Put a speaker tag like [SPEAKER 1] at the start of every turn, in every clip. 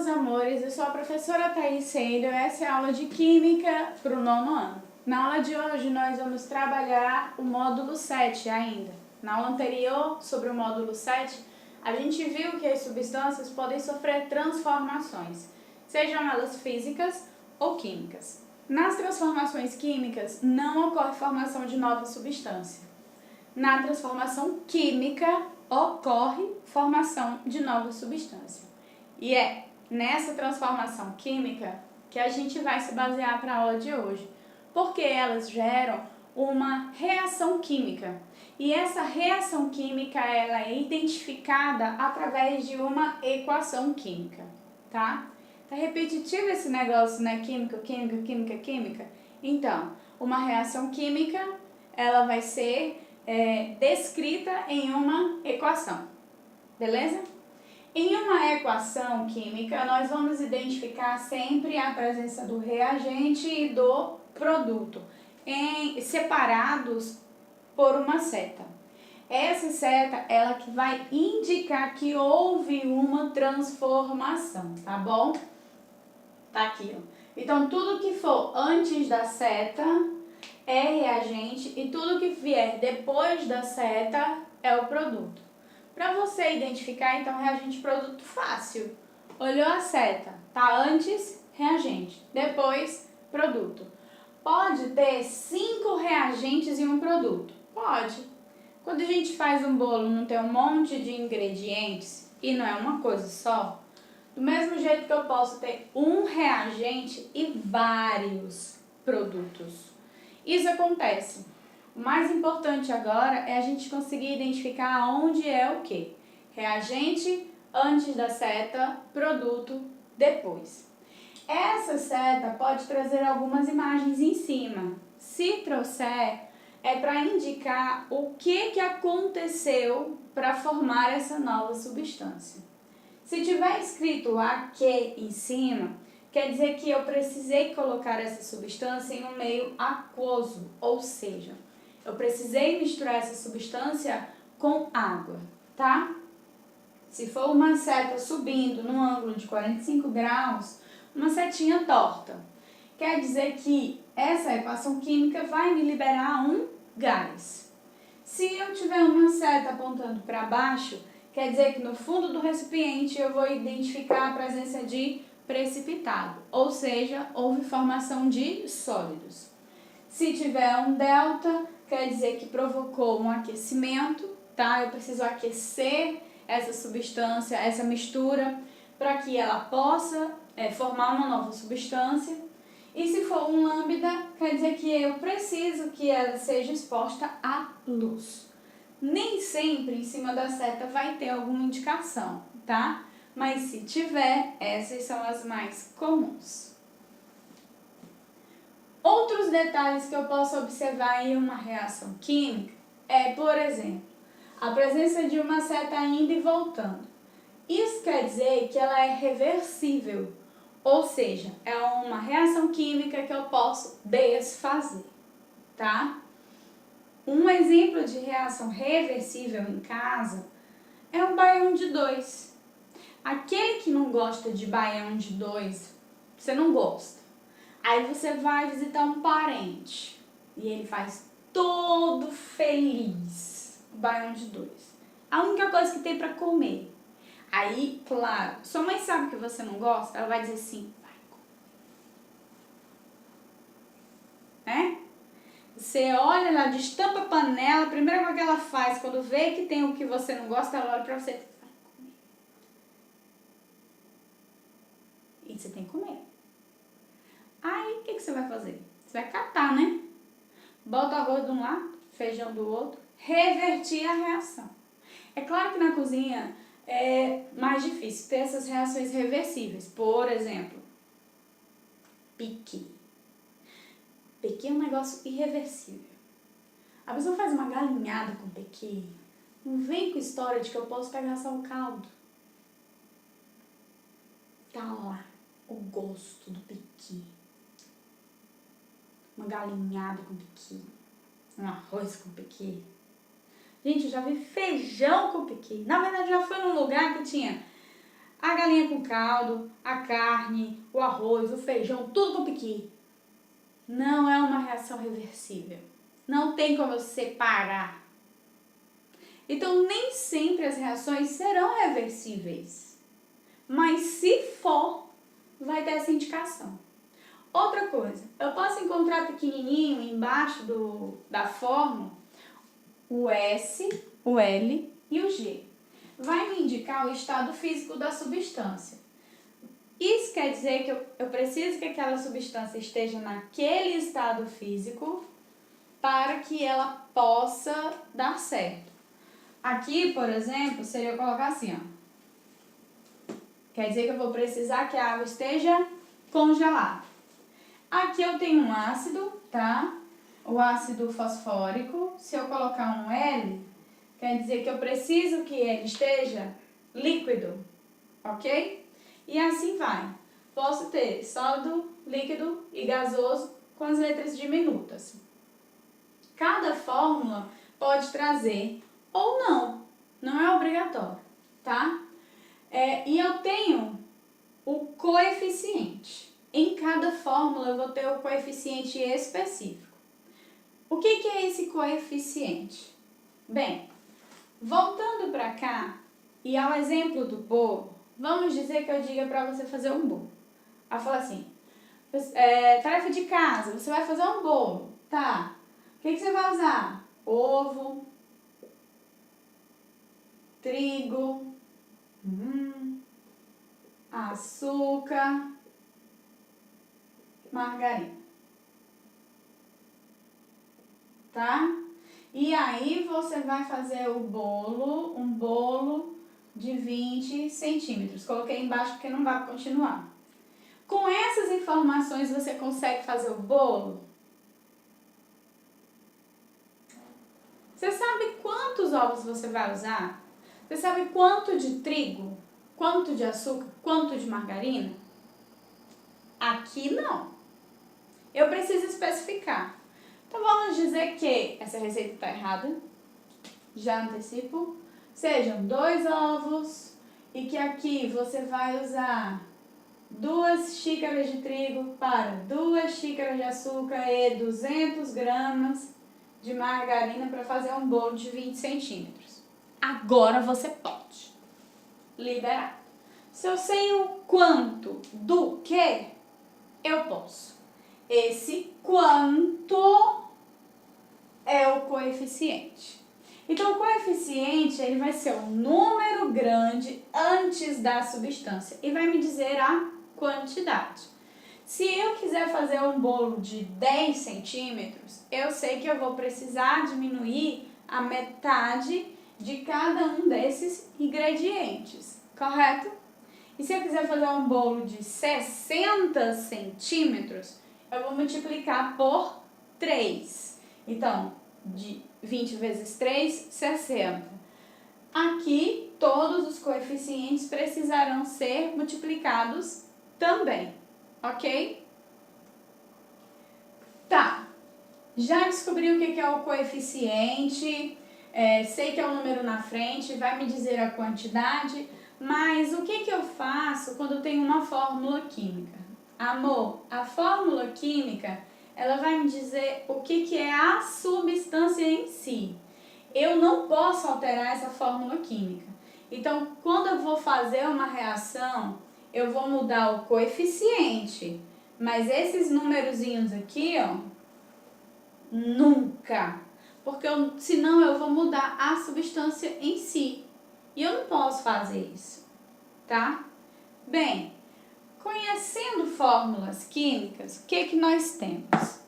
[SPEAKER 1] meus amores, eu sou a professora Thaís Sendo, essa é a aula de Química para o 9º ano. Na aula de hoje nós vamos trabalhar o módulo 7 ainda. Na aula anterior, sobre o módulo 7, a gente viu que as substâncias podem sofrer transformações, sejam elas físicas ou químicas. Nas transformações químicas não ocorre formação de nova substância. Na transformação química ocorre formação de nova substância. E é nessa transformação química que a gente vai se basear para a aula de hoje, porque elas geram uma reação química. E essa reação química ela é identificada através de uma equação química, tá? Tá repetitivo esse negócio, né? Química, química, química, química. Então, uma reação química ela vai ser descrita em uma equação, beleza? Em uma equação química, nós vamos identificar sempre a presença do reagente e do produto, separados por uma seta. Essa seta, ela que vai indicar que houve uma transformação, tá bom? Tá aqui, ó. Então, tudo que for antes da seta é reagente e tudo que vier depois da seta é o produto. Para você identificar, então, reagente e produto fácil. Olhou a seta, tá antes, reagente, depois, produto. Pode ter 5 reagentes e um produto? Pode. Quando a gente faz um bolo, não tem um monte de ingredientes e não é uma coisa só? Do mesmo jeito que eu posso ter um reagente e vários produtos. Isso acontece. O mais importante agora é a gente conseguir identificar onde é o quê? Reagente antes da seta, produto depois. Essa seta pode trazer algumas imagens em cima. Se trouxer, é para indicar o que aconteceu para formar essa nova substância. Se tiver escrito AQ em cima, quer dizer que eu precisei colocar essa substância em um meio aquoso, ou seja, eu precisei misturar essa substância com água, tá? Se for uma seta subindo num ângulo de 45 graus, uma setinha torta, quer dizer que essa equação química vai me liberar um gás. Se eu tiver uma seta apontando para baixo, quer dizer que no fundo do recipiente eu vou identificar a presença de precipitado, ou seja, houve formação de sólidos. Se tiver um delta, quer dizer que provocou um aquecimento, tá? Eu preciso aquecer essa substância, essa mistura, para que ela possa formar uma nova substância. E se for um lambda, quer dizer que eu preciso que ela seja exposta à luz. Nem sempre em cima da seta vai ter alguma indicação, tá? Mas se tiver, essas são as mais comuns. Outros detalhes que eu posso observar em uma reação química é, por exemplo, a presença de uma seta indo e voltando. Isso quer dizer que ela é reversível, ou seja, é uma reação química que eu posso desfazer, tá? Um exemplo de reação reversível em casa é um baião de 2. Aquele que não gosta de baião de 2, você não gosta. Aí você vai visitar um parente e ele faz todo feliz o baião de 2. A única coisa que tem para comer. Aí, claro, sua mãe sabe que você não gosta, ela vai dizer assim, vai comer. Né? Você olha, ela destampa a panela, a primeira coisa que ela faz, quando vê que tem o que você não gosta, ela olha pra você e vai comer. E você tem que comer. Aí, o que você vai fazer? Você vai catar, né? Bota arroz de um lado, feijão do outro, revertir a reação. É claro que na cozinha é mais difícil ter essas reações reversíveis. Por exemplo, piqui. Pequi é um negócio irreversível. A pessoa faz uma galinhada com pequi. Não vem com história de que eu posso pegar só o caldo. Tá lá o gosto do pequi. Uma galinhada com pequi. Um arroz com pequi. Gente, eu já vi feijão com pequi. Na verdade, já fui num lugar que tinha A galinha com caldo, a carne, o arroz, o feijão, tudo com piqui. Não é uma reação reversível. Não tem como eu separar. Então, nem sempre as reações serão reversíveis. Mas se for, vai ter essa indicação. Outra coisa, eu posso encontrar pequenininho embaixo da fórmula o S, o L e o G. Vai me indicar o estado físico da substância. Isso quer dizer que eu preciso que aquela substância esteja naquele estado físico para que ela possa dar certo. Aqui, por exemplo, seria eu colocar assim, ó. Quer dizer que eu vou precisar que a água esteja congelada. Aqui eu tenho um ácido, tá? O ácido fosfórico. Se eu colocar um L, quer dizer que eu preciso que ele esteja líquido, ok? E assim vai. Posso ter sólido, líquido e gasoso com as letras diminutas. Cada fórmula pode trazer ou não é obrigatório, tá? E eu tenho o coeficiente. Em cada fórmula eu vou ter o coeficiente específico. O que é esse coeficiente? Bem, voltando para cá e ao exemplo do bolo, vamos dizer que eu diga para você fazer um bolo. Aí fala assim, tarefa de casa, você vai fazer um bolo, tá? O que você vai usar? Ovo, trigo, açúcar, margarina, tá? E aí você vai fazer um bolo de 20 centímetros. Coloquei embaixo porque não vai continuar. Com essas informações você consegue fazer o bolo? Você sabe quantos ovos você vai usar? Você sabe quanto de trigo, quanto de açúcar, quanto de margarina? Aqui não. Eu preciso especificar. Então vamos dizer que essa receita está errada. Já antecipo. Sejam 2 ovos e que aqui você vai usar 2 xícaras de trigo para 2 xícaras de açúcar e 200 gramas de margarina para fazer um bolo de 20 centímetros. Agora você pode. Liberado. Se eu sei o quanto do que, eu posso. Esse quanto é o coeficiente. Então, o coeficiente ele vai ser um número grande antes da substância e vai me dizer a quantidade. Se eu quiser fazer um bolo de 10 centímetros, eu sei que eu vou precisar diminuir a metade de cada um desses ingredientes, correto? E se eu quiser fazer um bolo de 60 centímetros, eu vou multiplicar por 3. Então, de 20 vezes 3, 60. Aqui, todos os coeficientes precisarão ser multiplicados também, ok? Tá, já descobri o que é o coeficiente, sei que é o número na frente, vai me dizer a quantidade, mas o que eu faço quando eu tenho uma fórmula química? Amor, a fórmula química, ela vai me dizer o que é a substância em si. Eu não posso alterar essa fórmula química. Então, quando eu vou fazer uma reação, eu vou mudar o coeficiente. Mas esses numerozinhos aqui, ó, nunca. Porque senão eu vou mudar a substância em si. E eu não posso fazer isso, tá? Bem, conhecendo fórmulas químicas, o que nós temos?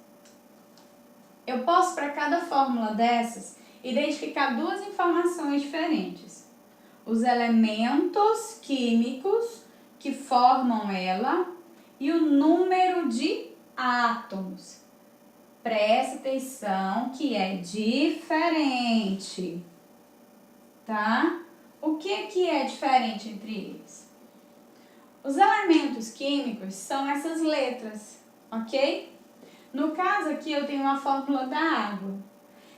[SPEAKER 1] Eu posso, para cada fórmula dessas, identificar 2 informações diferentes. Os elementos químicos que formam ela e o número de átomos. Presta atenção que é diferente, tá? O que é diferente entre eles? Os elementos químicos são essas letras, ok? No caso aqui eu tenho uma fórmula da água.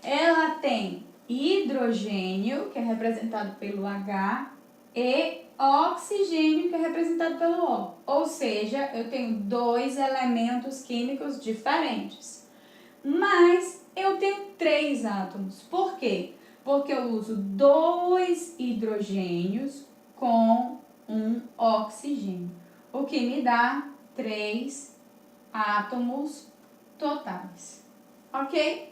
[SPEAKER 1] Ela tem hidrogênio, que é representado pelo H, e oxigênio, que é representado pelo O. Ou seja, eu tenho 2 elementos químicos diferentes. Mas eu tenho 3 átomos. Por quê? Porque eu uso 2 hidrogênios com um oxigênio, o que me dá 3 átomos totais. Ok?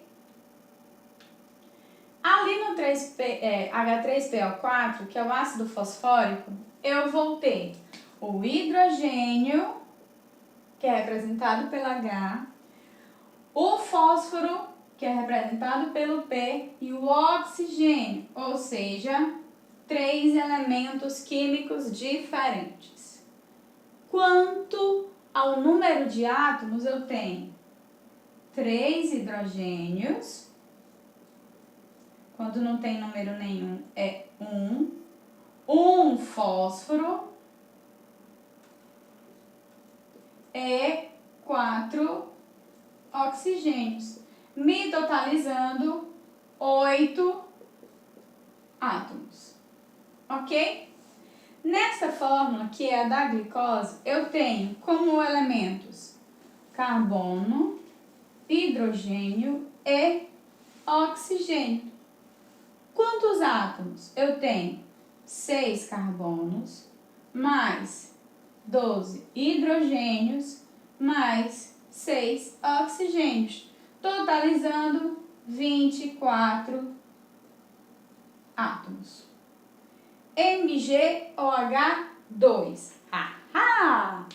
[SPEAKER 1] Ali no H3PO4, que é o ácido fosfórico, eu vou ter o hidrogênio, que é representado pelo H, o fósforo, que é representado pelo P, e o oxigênio, ou seja, 3 elementos químicos diferentes. Quanto ao número de átomos, eu tenho 3 hidrogênios. Quando não tem número nenhum, é 1 fósforo e 4 oxigênios, me totalizando 8 átomos, ok? Nessa fórmula, que é a da glicose, eu tenho como elementos carbono, hidrogênio e oxigênio. Quantos átomos? Eu tenho 6 carbonos, mais 12 hidrogênios, mais 6 oxigênios, totalizando 24 átomos. MgOH2. Ahá!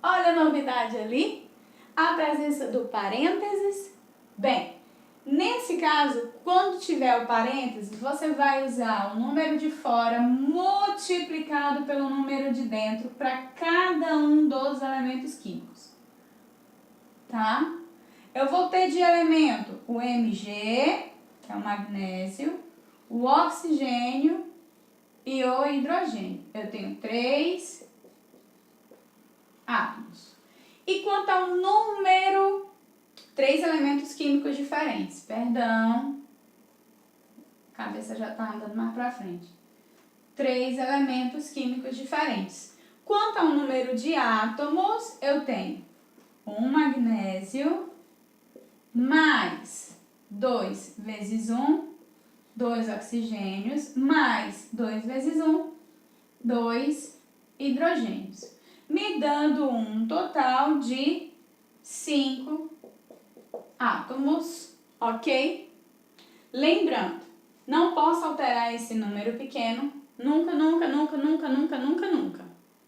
[SPEAKER 1] Olha a novidade ali, a presença do parênteses. Bem, nesse caso, quando tiver o parênteses, você vai usar o número de fora multiplicado pelo número de dentro para cada um dos elementos químicos. Tá? Eu vou ter de elemento o Mg, que é o magnésio, o oxigênio e o hidrogênio. Eu tenho 3 átomos. E quanto ao número, 3 elementos químicos diferentes. Perdão, a cabeça já está andando mais para frente. 3 elementos químicos diferentes. Quanto ao número de átomos, eu tenho um magnésio mais 2 vezes 1, 2 oxigênios, mais 2 vezes 1, 2 hidrogênios, me dando um total de 5 átomos, ok? Lembrando, não posso alterar esse número pequeno, nunca,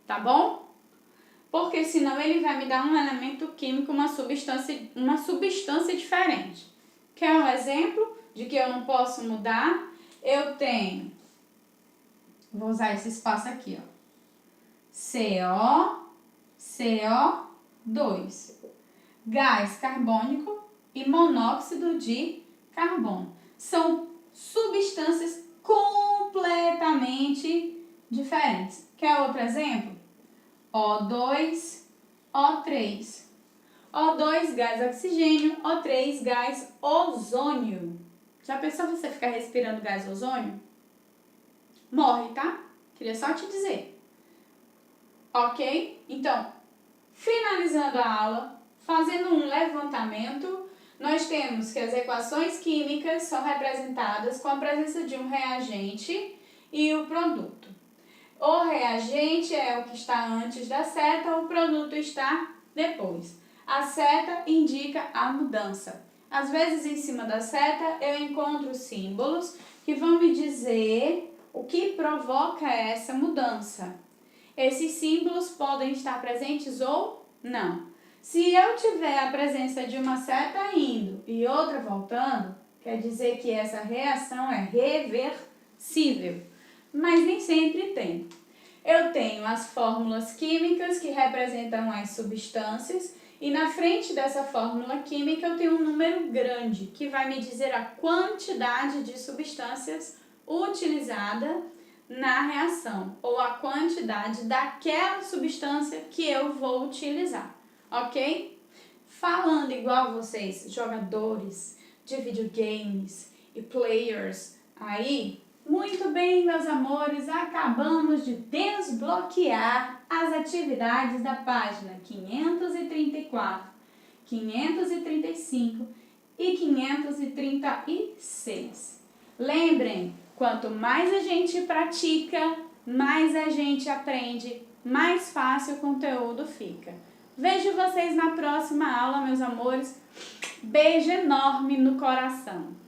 [SPEAKER 1] tá bom? Porque senão ele vai me dar um elemento químico, uma substância diferente. Quer um exemplo de que eu não posso mudar? Eu tenho, vou usar esse espaço aqui, ó, CO2, gás carbônico e monóxido de carbono. São substâncias completamente diferentes. Quer outro exemplo? O2, O3. O2, gás oxigênio, O3, gás ozônio. Já pensou você ficar respirando gás ozônio? Morre, tá? Queria só te dizer. Ok? Então, finalizando a aula, fazendo um levantamento, nós temos que as equações químicas são representadas com a presença de um reagente e o produto. O reagente é o que está antes da seta, o produto está depois. A seta indica a mudança. Às vezes, em cima da seta, eu encontro símbolos que vão me dizer o que provoca essa mudança. Esses símbolos podem estar presentes ou não. Se eu tiver a presença de uma seta indo e outra voltando, quer dizer que essa reação é reversível, mas nem sempre tem. Eu tenho as fórmulas químicas que representam as substâncias e na frente dessa fórmula química eu tenho um número grande que vai me dizer a quantidade de substâncias utilizada na reação ou a quantidade daquela substância que eu vou utilizar, ok? Falando igual vocês, jogadores de videogames e players aí, Muito bem, meus amores, acabamos de desbloquear as atividades da página 534, 535 e 536. Lembrem, quanto mais a gente pratica, mais a gente aprende, mais fácil o conteúdo fica. Vejo vocês na próxima aula, meus amores. Beijo enorme no coração.